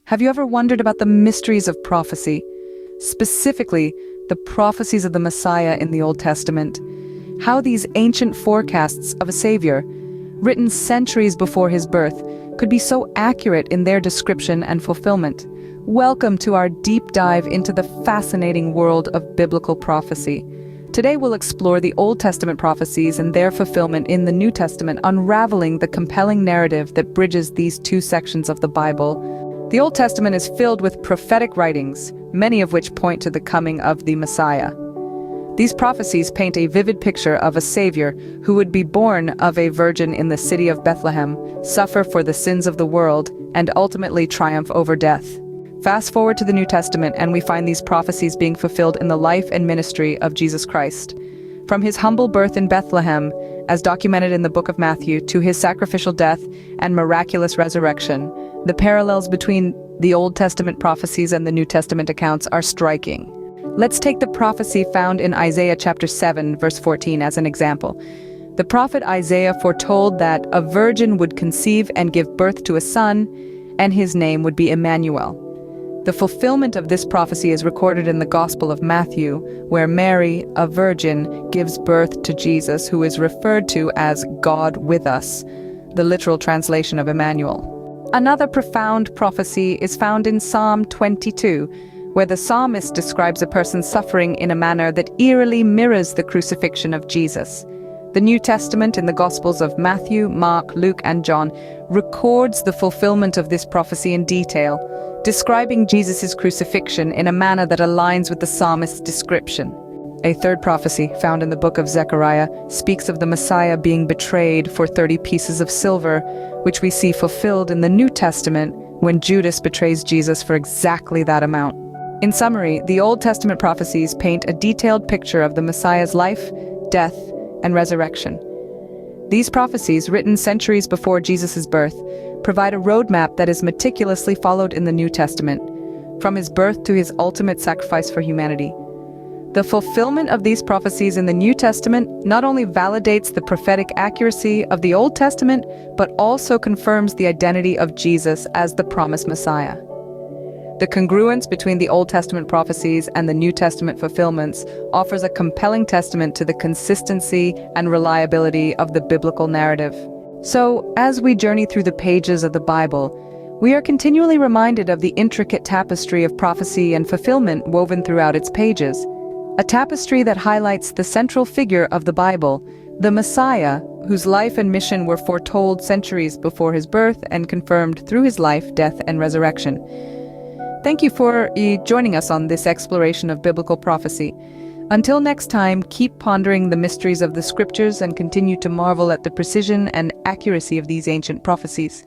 Have you ever wondered about the mysteries of prophecy? Specifically, the prophecies of the Messiah in the Old Testament. How these ancient forecasts of a Savior, written centuries before his birth, could be so accurate in their description and fulfillment. Welcome to our deep dive into the fascinating world of biblical prophecy. Today we'll explore the Old Testament prophecies and their fulfillment in the New Testament, unraveling the compelling narrative that bridges these two sections of the Bible. The Old Testament is filled with prophetic writings, many of which point to the coming of the Messiah. These prophecies paint a vivid picture of a Savior who would be born of a virgin in the city of Bethlehem, suffer for the sins of the world, and ultimately triumph over death. Fast forward to the New Testament and we find these prophecies being fulfilled in the life and ministry of Jesus Christ. From his humble birth in Bethlehem, as documented in the book of Matthew, to his sacrificial death and miraculous resurrection, the parallels between the Old Testament prophecies and the New Testament accounts are striking. Let's take the prophecy found in Isaiah chapter 7, verse 14 as an example. The prophet Isaiah foretold that a virgin would conceive and give birth to a son, and his name would be Emmanuel. The fulfillment of this prophecy is recorded in the Gospel of Matthew, where Mary, a virgin, gives birth to Jesus, who is referred to as God with us, the literal translation of Emmanuel. Another profound prophecy is found in Psalm 22, where the psalmist describes a person suffering in a manner that eerily mirrors the crucifixion of Jesus. The New Testament in the Gospels of Matthew, Mark, Luke, and John records the fulfillment of this prophecy in detail, describing Jesus' crucifixion in a manner that aligns with the psalmist's description. A third prophecy, found in the book of Zechariah, speaks of the Messiah being betrayed for 30 pieces of silver, which we see fulfilled in the New Testament when Judas betrays Jesus for exactly that amount. In summary, the Old Testament prophecies paint a detailed picture of the Messiah's life, death, and resurrection. These prophecies, written centuries before Jesus' birth, provide a roadmap that is meticulously followed in the New Testament, from his birth to his ultimate sacrifice for humanity. The fulfillment of these prophecies in the New Testament not only validates the prophetic accuracy of the Old Testament, but also confirms the identity of Jesus as the promised Messiah. The congruence between the Old Testament prophecies and the New Testament fulfillments offers a compelling testament to the consistency and reliability of the biblical narrative. So, as we journey through the pages of the Bible, we are continually reminded of the intricate tapestry of prophecy and fulfillment woven throughout its pages. A tapestry that highlights the central figure of the Bible, the Messiah, whose life and mission were foretold centuries before his birth and confirmed through his life, death, and resurrection. Thank you for joining us on this exploration of biblical prophecy. Until next time, keep pondering the mysteries of the scriptures and continue to marvel at the precision and accuracy of these ancient prophecies.